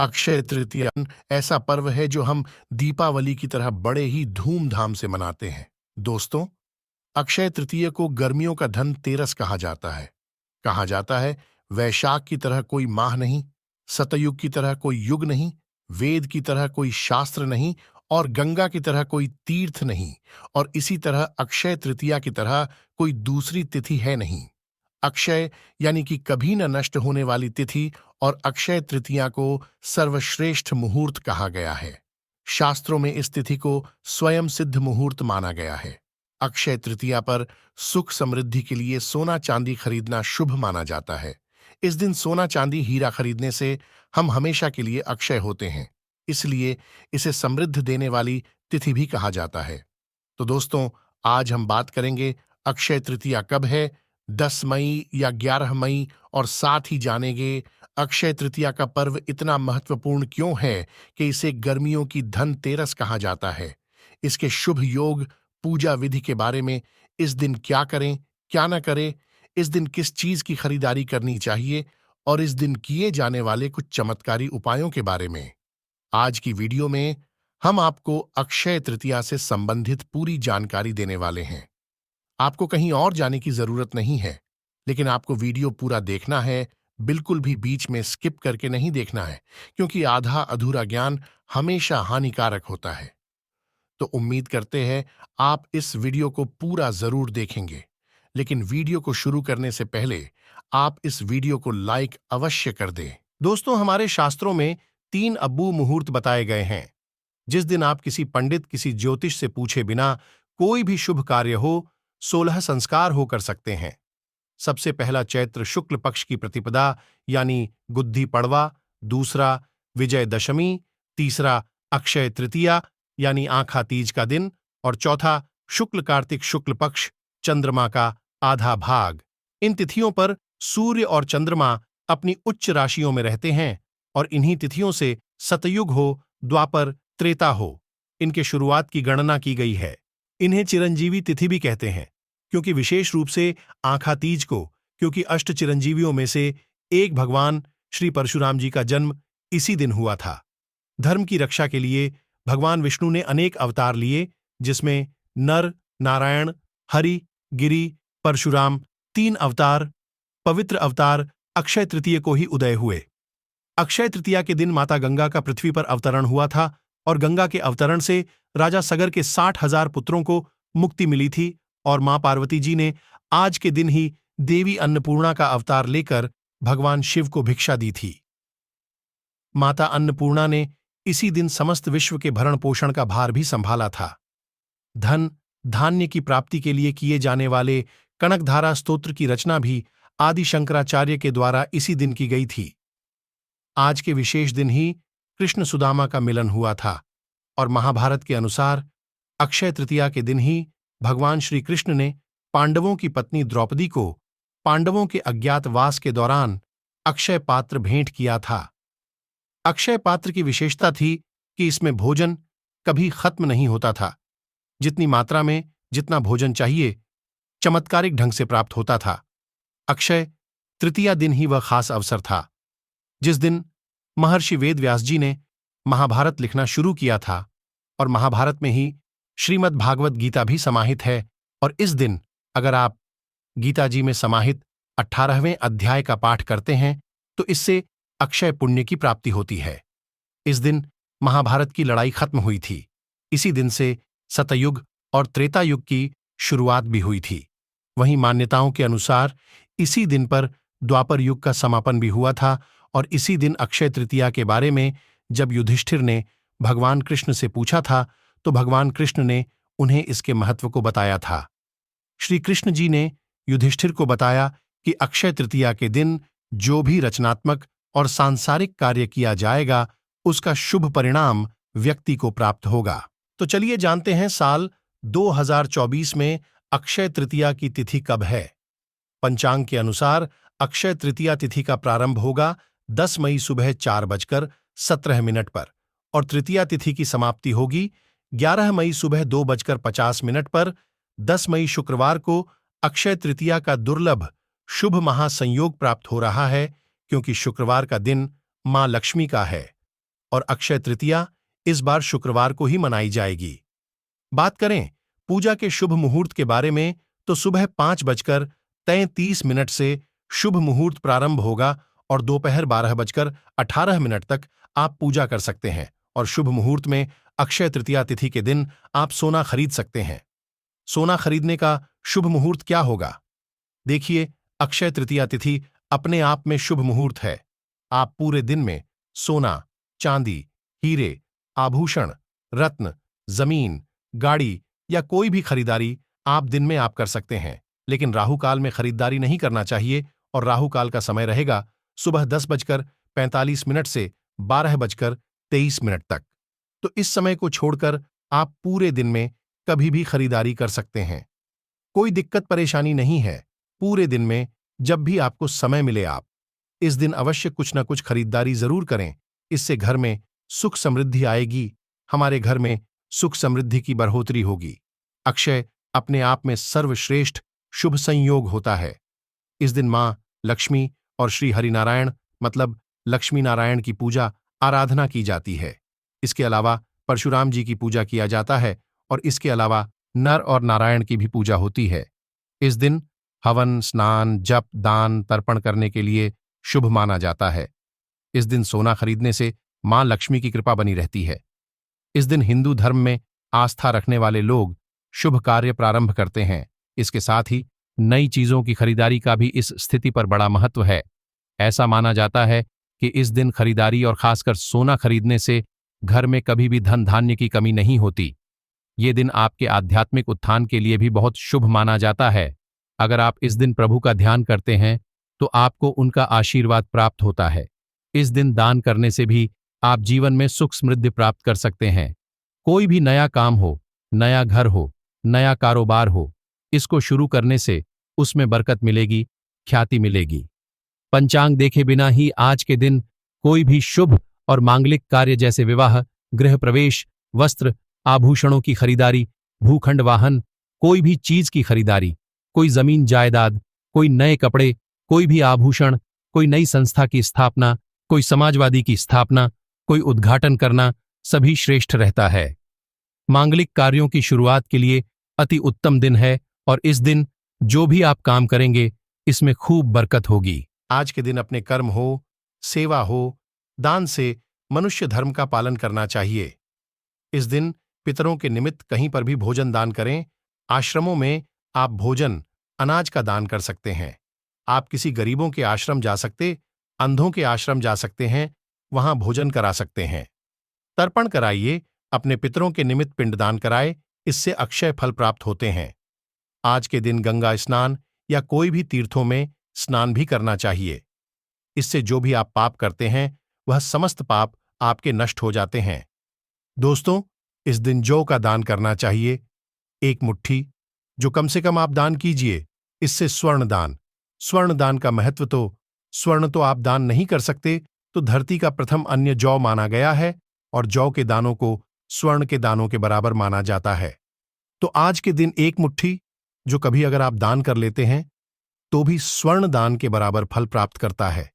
अक्षय तृतीया ऐसा पर्व है जो हम दीपावली की तरह बड़े ही धूमधाम से मनाते हैं। दोस्तों, अक्षय तृतीया को गर्मियों का धन तेरस कहा जाता है। कहा जाता है, वैशाख की तरह कोई माह नहीं, सतयुग की तरह कोई युग नहीं, वेद की तरह कोई शास्त्र नहीं और गंगा की तरह कोई तीर्थ नहीं, और इसी तरह अक्षय तृतीया की तरह कोई दूसरी तिथि है नहीं। अक्षय यानी कि कभी न नष्ट होने वाली तिथि, और अक्षय तृतीया को सर्वश्रेष्ठ मुहूर्त कहा गया है। शास्त्रों में इस तिथि को स्वयं सिद्ध मुहूर्त माना गया है। अक्षय तृतीया पर सुख समृद्धि के लिए सोना चांदी खरीदना शुभ माना जाता है। इस दिन सोना चांदी हीरा खरीदने से हम हमेशा के लिए अक्षय होते हैं, इसलिए इसे समृद्ध देने वाली तिथि भी कहा जाता है। तो दोस्तों, आज हम बात करेंगे अक्षय तृतीया कब है, 10 मई या 11 मई, और साथ ही जानेंगे अक्षय तृतीया का पर्व इतना महत्वपूर्ण क्यों है कि इसे गर्मियों की धनतेरस कहा जाता है। इसके शुभ योग, पूजा विधि के बारे में, इस दिन क्या करें, क्या न करें, इस दिन किस चीज की खरीदारी करनी चाहिए, और इस दिन किए जाने वाले कुछ चमत्कारी उपायों के बारे में आज की वीडियो में हम आपको अक्षय तृतीया से संबंधित पूरी जानकारी देने वाले हैं। आपको कहीं और जाने की जरूरत नहीं है, लेकिन आपको वीडियो पूरा देखना है, बिल्कुल भी बीच में स्किप करके नहीं देखना है, क्योंकि आधा अधूरा ज्ञान हमेशा हानिकारक होता है। तो उम्मीद करते हैं आप इस वीडियो को पूरा जरूर देखेंगे। लेकिन वीडियो को शुरू करने से पहले आप इस वीडियो को लाइक अवश्य कर दें। दोस्तों, हमारे शास्त्रों में 3 अब्बू मुहूर्त बताए गए हैं, जिस दिन आप किसी पंडित, किसी ज्योतिष से पूछे बिना कोई भी शुभ कार्य हो, 16 संस्कार हो कर सकते हैं। सबसे पहला चैत्र शुक्ल पक्ष की प्रतिपदा यानी गुद्धी पड़वा, दूसरा विजयदशमी, तीसरा अक्षय तृतीया यानी आखा तीज का दिन, और चौथा शुक्ल कार्तिक शुक्ल पक्ष चंद्रमा का आधा भाग। इन तिथियों पर सूर्य और चंद्रमा अपनी उच्च राशियों में रहते हैं, और इन्हीं तिथियों से सतयुग हो, द्वापर, त्रेता हो, इनके शुरुआत की गणना की गई है। इन्हें चिरंजीवी तिथि भी कहते हैं, क्योंकि विशेष रूप से आखा तीज को, क्योंकि अष्ट चिरंजीवियों में से एक भगवान श्री परशुराम जी का जन्म इसी दिन हुआ था। धर्म की रक्षा के लिए भगवान विष्णु ने अनेक अवतार लिए, जिसमें नर, नारायण, हरि, गिरि, परशुराम, 3 अवतार, पवित्र अवतार अक्षय तृतीया को ही उदय हुए। अक्षय तृतीया के दिन माता गंगा का पृथ्वी पर अवतरण हुआ था, और गंगा के अवतरण से राजा सगर के 60,000 पुत्रों को मुक्ति मिली थी, और मां पार्वती जी ने आज के दिन ही देवी अन्नपूर्णा का अवतार लेकर भगवान शिव को भिक्षा दी थी। माता अन्नपूर्णा ने इसी दिन समस्त विश्व के भरण पोषण का भार भी संभाला था। धन धान्य की प्राप्ति के लिए किए जाने वाले कनकधारा स्तोत्र की रचना भी आदि शंकराचार्य के द्वारा इसी दिन की गई थी। आज के विशेष दिन ही कृष्ण सुदामा का मिलन हुआ था, और महाभारत के अनुसार अक्षय तृतीया के दिन ही भगवान श्री कृष्ण ने पांडवों की पत्नी द्रौपदी को पांडवों के अज्ञातवास के दौरान अक्षय पात्र भेंट किया था। अक्षय पात्र की विशेषता थी कि इसमें भोजन कभी खत्म नहीं होता था। जितनी मात्रा में जितना भोजन चाहिए, चमत्कारिक ढंग से प्राप्त होता था। अक्षय तृतीया दिन ही वह खास अवसर था जिस दिन महर्षि वेदव्यास जी ने महाभारत लिखना शुरू किया था, और महाभारत में ही श्रीमद् भागवत गीता भी समाहित है। और इस दिन अगर आप गीता जी में समाहित 18वें अध्याय का पाठ करते हैं, तो इससे अक्षय पुण्य की प्राप्ति होती है। इस दिन महाभारत की लड़ाई खत्म हुई थी। इसी दिन से सतयुग और त्रेता युग की शुरुआत भी हुई थी। वहीं मान्यताओं के अनुसार इसी दिन पर द्वापर युग का समापन भी हुआ था, और इसी दिन अक्षय तृतीया के बारे में जब युधिष्ठिर ने भगवान कृष्ण से पूछा था, तो भगवान कृष्ण ने उन्हें इसके महत्व को बताया था। श्री कृष्ण जी ने युधिष्ठिर को बताया कि अक्षय तृतीया के दिन जो भी रचनात्मक और सांसारिक कार्य किया जाएगा, उसका शुभ परिणाम व्यक्ति को प्राप्त होगा। तो चलिए जानते हैं साल 2024 में अक्षय तृतीया की तिथि कब है। पंचांग के अनुसार अक्षय तृतीया तिथि का प्रारंभ होगा 10 मई सुबह 4:17 पर, और तृतीया तिथि की समाप्ति होगी 11 मई सुबह 2:50 पर। 10 मई शुक्रवार को अक्षय तृतीया का दुर्लभ शुभ महासंयोग प्राप्त हो रहा है, क्योंकि शुक्रवार का दिन मां लक्ष्मी का है। और अक्षय तृतीया इस बार शुक्रवार को ही मनाई जाएगी। बात करें पूजा के शुभ मुहूर्त के बारे में तो सुबह 5:33 से शुभ मुहूर्त प्रारंभ होगा और दोपहर 12:18 तक आप पूजा कर सकते हैं और शुभ मुहूर्त में अक्षय तृतीया तिथि के दिन आप सोना खरीद सकते हैं। सोना खरीदने का शुभ मुहूर्त क्या होगा? देखिए, अक्षय तृतीया तिथि अपने आप में शुभ मुहूर्त है। आप पूरे दिन में सोना, चांदी, हीरे, आभूषण, रत्न, जमीन, गाड़ी या कोई भी खरीदारी आप दिन में आप कर सकते हैं, लेकिन राहु काल में खरीदारी नहीं करना चाहिए और राहु काल का समय रहेगा सुबह 10:45 से 12:23 तक। तो इस समय को छोड़कर आप पूरे दिन में कभी भी खरीदारी कर सकते हैं। कोई दिक्कत परेशानी नहीं है। पूरे दिन में जब भी आपको समय मिले आप इस दिन अवश्य कुछ न कुछ खरीदारी जरूर करें। इससे घर में सुख समृद्धि आएगी, हमारे घर में सुख समृद्धि की बढ़ोतरी होगी। अक्षय अपने आप में सर्वश्रेष्ठ शुभ संयोग होता है। इस दिन मां लक्ष्मी और श्री हरिनारायण मतलब लक्ष्मी नारायण की पूजा आराधना की जाती है। इसके अलावा परशुराम जी की पूजा किया जाता है और इसके अलावा नर और नारायण की भी पूजा होती है। इस दिन हवन, स्नान, जप, दान, तर्पण करने के लिए शुभ माना जाता है। इस दिन सोना खरीदने से मां लक्ष्मी की कृपा बनी रहती है। इस दिन हिंदू धर्म में आस्था रखने वाले लोग शुभ कार्य प्रारंभ करते हैं। इसके साथ ही नई चीजों की खरीदारी का भी इस स्थिति पर बड़ा महत्व है। ऐसा माना जाता है कि इस दिन खरीदारी और खासकर सोना खरीदने से घर में कभी भी धन धान्य की कमी नहीं होती। ये दिन आपके आध्यात्मिक उत्थान के लिए भी बहुत शुभ माना जाता है। अगर आप इस दिन प्रभु का ध्यान करते हैं तो आपको उनका आशीर्वाद प्राप्त होता है। इस दिन दान करने से भी आप जीवन में सुख समृद्धि प्राप्त कर सकते हैं। कोई भी नया काम हो, नया घर हो, नया कारोबार हो, इसको शुरू करने से उसमें बरकत मिलेगी, ख्याति मिलेगी। पंचांग देखे बिना ही आज के दिन कोई भी शुभ और मांगलिक कार्य जैसे विवाह, गृह प्रवेश, वस्त्र, आभूषणों की खरीदारी, भूखंड वाहन, कोई भी चीज की खरीदारी, कोई जमीन जायदाद, कोई नए कपड़े, कोई भी आभूषण, कोई नई संस्था की स्थापना, कोई समाजवादी की स्थापना, कोई उद्घाटन करना सभी श्रेष्ठ रहता है। मांगलिक कार्यों की शुरुआत के लिए अति उत्तम दिन है और इस दिन जो भी आप काम करेंगे इसमें खूब बरकत होगी। आज के दिन अपने कर्म हो, सेवा हो, दान से मनुष्य धर्म का पालन करना चाहिए। इस दिन पितरों के निमित्त कहीं पर भी भोजन दान करें। आश्रमों में आप भोजन, अनाज का दान कर सकते हैं। आप किसी गरीबों के आश्रम जा सकते, अंधों के आश्रम जा सकते हैं, वहां भोजन करा सकते हैं। तर्पण कराइए, अपने पितरों के निमित्त पिंडदान कराए, इससे अक्षय फल प्राप्त होते हैं। आज के दिन गंगा स्नान या कोई भी तीर्थों में स्नान भी करना चाहिए। इससे जो भी आप पाप करते हैं वह समस्त पाप आपके नष्ट हो जाते हैं। दोस्तों, इस दिन जौ का दान करना चाहिए, 1 मुट्ठी, जो कम से कम आप दान कीजिए। इससे स्वर्ण दान का महत्व तो स्वर्ण तो आप दान नहीं कर सकते, तो धरती का प्रथम अन्य जौ माना गया है और जौ के दानों को स्वर्ण के दानों के बराबर माना जाता है। तो आज के दिन 1 मुट्ठी जो कभी अगर आप दान कर लेते हैं तो भी स्वर्ण दान के बराबर फल प्राप्त करता है।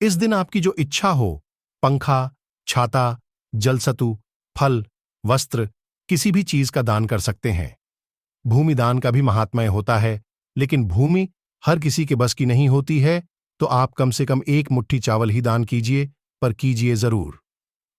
इस दिन आपकी जो इच्छा हो, पंखा, छाता, जलसतु, फल, वस्त्र, किसी भी चीज का दान कर सकते हैं। भूमि दान का भी महात्म्य होता है, लेकिन भूमि हर किसी के बस की नहीं होती है, तो आप कम से कम 1 मुट्ठी चावल ही दान कीजिए, पर कीजिए जरूर।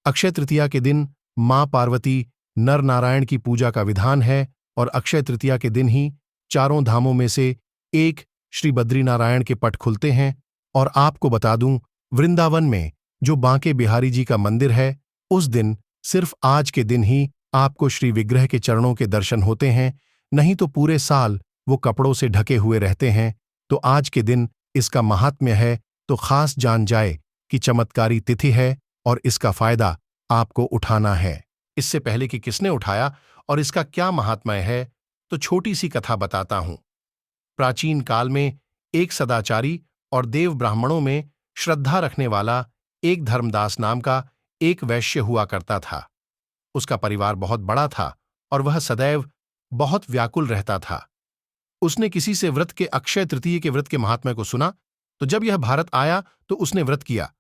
अक्षय तृतीया के दिन मां पार्वती, नर नारायण की पूजा का विधान है और अक्षय तृतीया के दिन ही चारों धामों में से एक श्री बद्रीनारायण के पट खुलते हैं। और आपको बता दूं, वृंदावन में जो बांके बिहारी जी का मंदिर है, उस दिन सिर्फ आज के दिन ही आपको श्री विग्रह के चरणों के दर्शन होते हैं, नहीं तो पूरे साल वो कपड़ों से ढके हुए रहते हैं। तो आज के दिन इसका महात्म्य है, तो खास जान जाए कि चमत्कारी तिथि है और इसका फायदा आपको उठाना है। इससे पहले कि किसने उठाया और इसका क्या महात्म्य है, तो छोटी सी कथा बताता हूं। प्राचीन काल में एक सदाचारी और देव ब्राह्मणों में श्रद्धा रखने वाला एक धर्मदास नाम का एक वैश्य हुआ करता था। उसका परिवार बहुत बड़ा था और वह सदैव बहुत व्याकुल रहता था। उसने किसी से व्रत के अक्षय तृतीय के व्रत के महात्म्य को सुना, तो जब यह भारत आया तो उसने व्रत किया,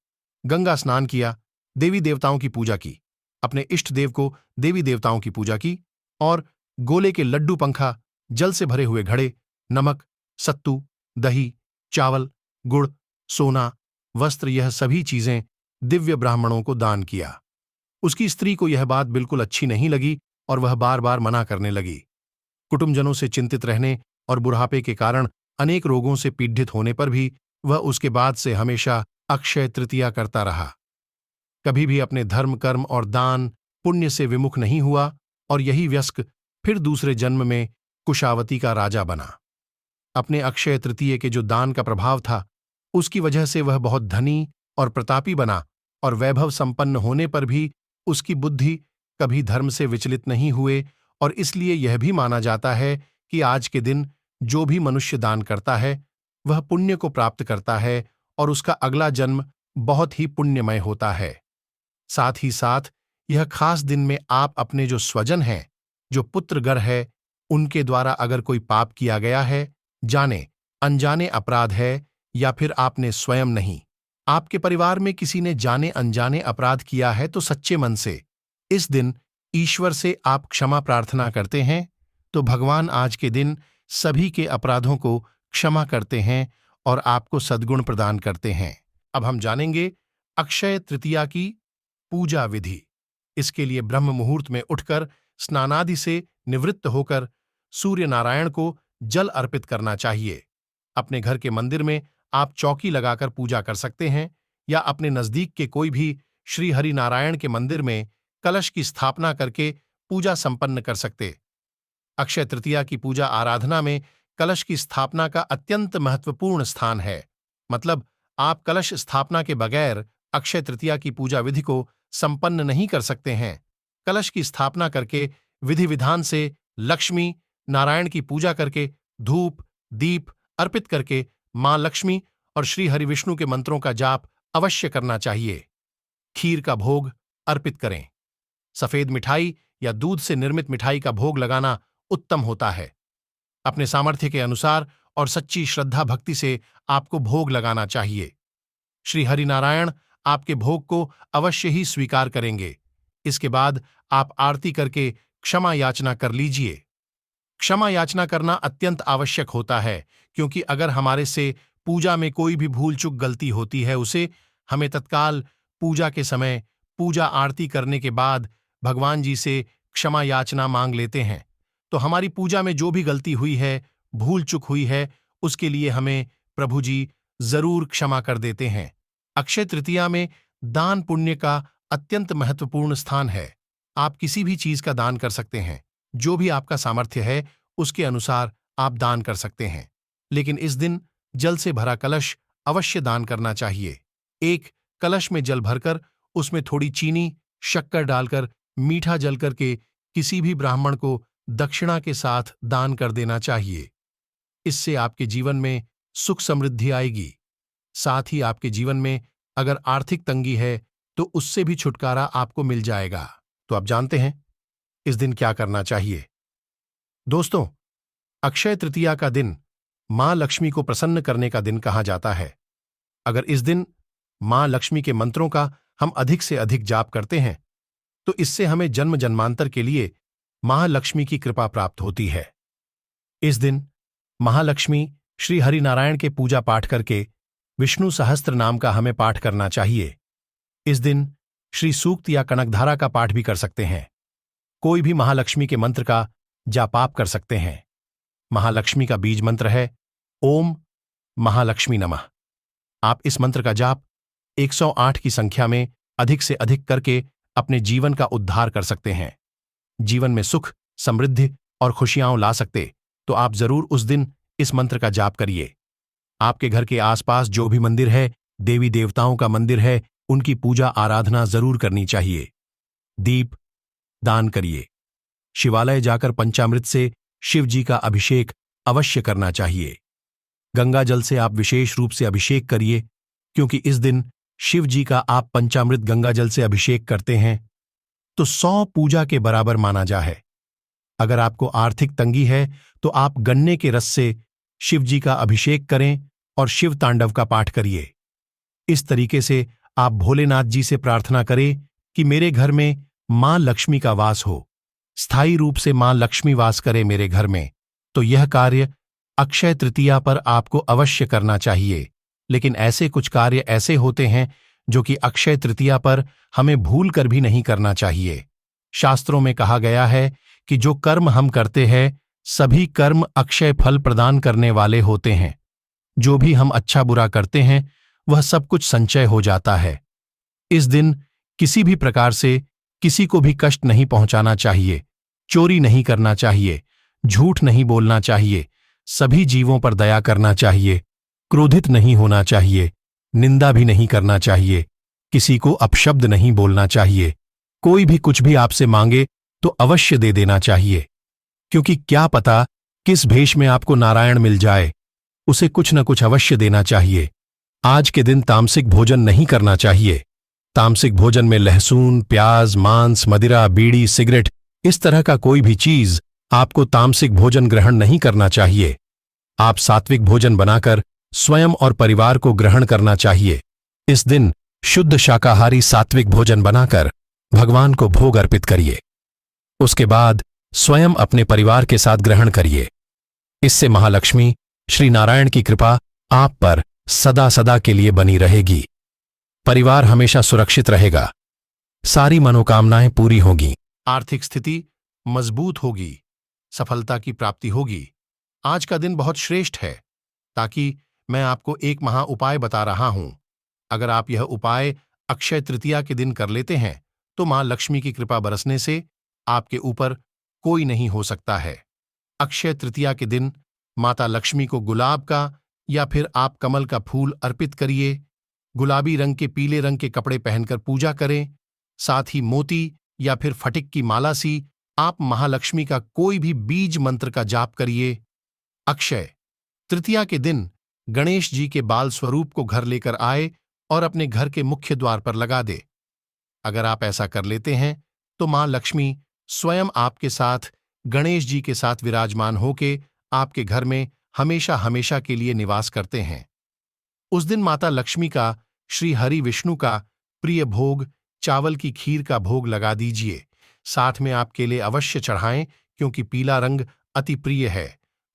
गंगा स्नान किया, देवी देवताओं की पूजा की, अपने इष्ट देव को देवी देवताओं की पूजा की, और गोले के लड्डू पंखा, जल से भरे हुए घड़े, नमक, सत्तू, दही, चावल, गुड़, सोना, वस्त्र, यह सभी चीजें दिव्य ब्राह्मणों को दान किया। उसकी स्त्री को यह बात बिल्कुल अच्छी नहीं लगी और वह बार बार मना करने लगी। कुटुंबजनों से चिंतित रहने और बुढ़ापे के कारण अनेक रोगों से पीड़ित होने पर भी वह उसके बाद से हमेशा अक्षय तृतीया करता रहा। कभी भी अपने धर्म, कर्म और दान पुण्य से विमुख नहीं हुआ और यही व्यस्क फिर दूसरे जन्म में कुशावती का राजा बना। अपने अक्षय तृतीय के जो दान का प्रभाव था, उसकी वजह से वह बहुत धनी और प्रतापी बना, और वैभव संपन्न होने पर भी उसकी बुद्धि कभी धर्म से विचलित नहीं हुए, और इसलिए यह भी माना जाता है कि आज के दिन जो भी मनुष्य दान करता है वह पुण्य को प्राप्त करता है और उसका अगला जन्म बहुत ही पुण्यमय होता है। साथ ही साथ यह खास दिन में आप अपने जो स्वजन हैं, जो पुत्रगर है, उनके द्वारा अगर कोई पाप किया गया है, जाने अनजाने अपराध है, या फिर आपने स्वयं नहीं, आपके परिवार में किसी ने जाने अनजाने अपराध किया है, तो सच्चे मन से इस दिन ईश्वर से आप क्षमा प्रार्थना करते हैं, तो भगवान आज के दिन सभी के अपराधों को क्षमा करते हैं और आपको सद्गुण प्रदान करते हैं। अब हम जानेंगे अक्षय तृतीया की पूजा विधि। इसके लिए ब्रह्म मुहूर्त में उठकर स्नानादि से निवृत्त होकर सूर्य नारायण को जल अर्पित करना चाहिए। अपने घर के मंदिर में आप चौकी लगाकर पूजा कर सकते हैं, या अपने नजदीक के कोई भी श्री हरि नारायण के मंदिर में कलश की स्थापना करके पूजा संपन्न कर सकते। अक्षय तृतीया की पूजा आराधना में कलश की स्थापना का अत्यंत महत्वपूर्ण स्थान है। मतलब आप कलश स्थापना के बगैर अक्षय तृतीया की पूजा विधि को संपन्न नहीं कर सकते हैं। कलश की स्थापना करके विधि विधान से लक्ष्मी नारायण की पूजा करके धूप दीप अर्पित करके मां लक्ष्मी और श्री हरि विष्णु के मंत्रों का जाप अवश्य करना चाहिए। खीर का भोग अर्पित करें। सफेद मिठाई या दूध से निर्मित मिठाई का भोग लगाना उत्तम होता है। अपने सामर्थ्य के अनुसार और सच्ची श्रद्धा भक्ति से आपको भोग लगाना चाहिए। श्री हरि नारायण आपके भोग को अवश्य ही स्वीकार करेंगे। इसके बाद आप आरती करके क्षमा याचना कर लीजिए। क्षमा याचना करना अत्यंत आवश्यक होता है, क्योंकि अगर हमारे से पूजा में कोई भी भूल चूक गलती होती है, उसे हमें तत्काल पूजा के समय पूजा आरती करने के बाद भगवान जी से क्षमा याचना मांग लेते हैं, तो हमारी पूजा में जो भी गलती हुई है, भूल चूक हुई है, उसके लिए हमें प्रभु जी जरूर क्षमा कर देते हैं। अक्षय तृतीया में दान पुण्य का अत्यंत महत्वपूर्ण स्थान है। आप किसी भी चीज का दान कर सकते हैं, जो भी आपका सामर्थ्य है उसके अनुसार आप दान कर सकते हैं, लेकिन इस दिन जल से भरा कलश अवश्य दान करना चाहिए। एक कलश में जल भरकर उसमें थोड़ी चीनी शक्कर डालकर मीठा जल करके किसी भी ब्राह्मण को दक्षिणा के साथ दान कर देना चाहिए। इससे आपके जीवन में सुख समृद्धि आएगी। साथ ही आपके जीवन में अगर आर्थिक तंगी है तो उससे भी छुटकारा आपको मिल जाएगा। तो आप जानते हैं इस दिन क्या करना चाहिए। दोस्तों, अक्षय तृतीया का दिन मां लक्ष्मी को प्रसन्न करने का दिन कहा जाता है। अगर इस दिन मां लक्ष्मी के मंत्रों का हम अधिक से अधिक जाप करते हैं, तो इससे हमें जन्म जन्मांतर के लिए महालक्ष्मी की कृपा प्राप्त होती है। इस दिन महालक्ष्मी श्री हरि नारायण के पूजा पाठ करके विष्णु सहस्त्र नाम का हमें पाठ करना चाहिए। इस दिन श्री सूक्त या कनकधारा का पाठ भी कर सकते हैं। कोई भी महालक्ष्मी के मंत्र का जापाप कर सकते हैं। महालक्ष्मी का बीज मंत्र है ओम महालक्ष्मी नमः। आप इस मंत्र का जाप 108 की संख्या में अधिक से अधिक करके अपने जीवन का उद्धार कर सकते हैं। जीवन में सुख समृद्धि और खुशियां ला सकते, तो आप जरूर उस दिन इस मंत्र का जाप करिए। आपके घर के आसपास जो भी मंदिर है, देवी देवताओं का मंदिर है, उनकी पूजा आराधना जरूर करनी चाहिए। दीप दान करिए। शिवालय जाकर पंचामृत से शिव जी का अभिषेक अवश्य करना चाहिए। गंगा जल से आप विशेष रूप से अभिषेक करिए, क्योंकि इस दिन शिव जी का आप पंचामृत गंगा जल से अभिषेक करते हैं तो 100 पूजा के बराबर माना जा है। अगर आपको आर्थिक तंगी है तो आप गन्ने के रस से शिव जी का अभिषेक करें और शिव तांडव का पाठ करिए। इस तरीके से आप भोलेनाथ जी से प्रार्थना करें कि मेरे घर में मां लक्ष्मी का वास हो, स्थायी रूप से मां लक्ष्मी वास करे मेरे घर में। तो यह कार्य अक्षय तृतीया पर आपको अवश्य करना चाहिए। लेकिन ऐसे कुछ कार्य ऐसे होते हैं जो कि अक्षय तृतीया पर हमें भूल कर भी नहीं करना चाहिए। शास्त्रों में कहा गया है कि जो कर्म हम करते हैं सभी कर्म अक्षय फल प्रदान करने वाले होते हैं। जो भी हम अच्छा बुरा करते हैं वह सब कुछ संचय हो जाता है। इस दिन किसी भी प्रकार से किसी को भी कष्ट नहीं पहुंचाना चाहिए, चोरी नहीं करना चाहिए, झूठ नहीं बोलना चाहिए, सभी जीवों पर दया करना चाहिए, क्रोधित नहीं होना चाहिए, निंदा भी नहीं करना चाहिए, किसी को अपशब्द नहीं बोलना चाहिए। कोई भी कुछ भी आपसे मांगे तो अवश्य दे देना चाहिए, क्योंकि क्या पता किस भेष में आपको नारायण मिल जाए। उसे कुछ न कुछ अवश्य देना चाहिए। आज के दिन तामसिक भोजन नहीं करना चाहिए। तामसिक भोजन में लहसुन, प्याज, मांस, मदिरा, बीड़ी, सिगरेट इस तरह का कोई भी चीज आपको तामसिक भोजन ग्रहण नहीं करना चाहिए। आप सात्विक भोजन बनाकर स्वयं और परिवार को ग्रहण करना चाहिए। इस दिन शुद्ध शाकाहारी सात्विक भोजन बनाकर भगवान को भोग अर्पित करिए। उसके बाद स्वयं अपने परिवार के साथ ग्रहण करिए। इससे महालक्ष्मी श्री नारायण की कृपा आप पर सदा सदा के लिए बनी रहेगी। परिवार हमेशा सुरक्षित रहेगा, सारी मनोकामनाएं पूरी होंगी, आर्थिक स्थिति मजबूत होगी, सफलता की प्राप्ति होगी। आज का दिन बहुत श्रेष्ठ है, ताकि मैं आपको एक महा उपाय बता रहा हूं। अगर आप यह उपाय अक्षय तृतीया के दिन कर लेते हैं तो मां लक्ष्मी की कृपा बरसने से आपके ऊपर कोई नहीं हो सकता है। अक्षय तृतीया के दिन माता लक्ष्मी को गुलाब का या फिर आप कमल का फूल अर्पित करिए। गुलाबी रंग के पीले रंग के कपड़े पहनकर पूजा करें। साथ ही मोती या फिर फटिक की माला सी आप महालक्ष्मी का कोई भी बीज मंत्र का जाप करिए। अक्षय तृतीया के दिन गणेश जी के बाल स्वरूप को घर लेकर आए और अपने घर के मुख्य द्वार पर लगा दे। अगर आप ऐसा कर लेते हैं तो मां लक्ष्मी स्वयं आपके साथ गणेश जी के साथ विराजमान होके आपके घर में हमेशा हमेशा के लिए निवास करते हैं। उस दिन माता लक्ष्मी का श्री हरि विष्णु का प्रिय भोग चावल की खीर का भोग लगा दीजिए। साथ में आप केले अवश्य चढ़ाएं, क्योंकि पीला रंग अति प्रिय है।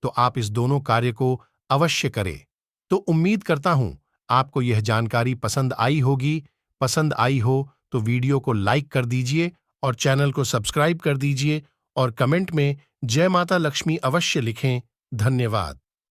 तो आप इस दोनों कार्य को अवश्य करें। तो उम्मीद करता हूं आपको यह जानकारी पसंद आई होगी। पसंद आई हो तो वीडियो को लाइक कर दीजिए और चैनल को सब्सक्राइब कर दीजिए और कमेंट में जय माता लक्ष्मी अवश्य लिखें। धन्यवाद।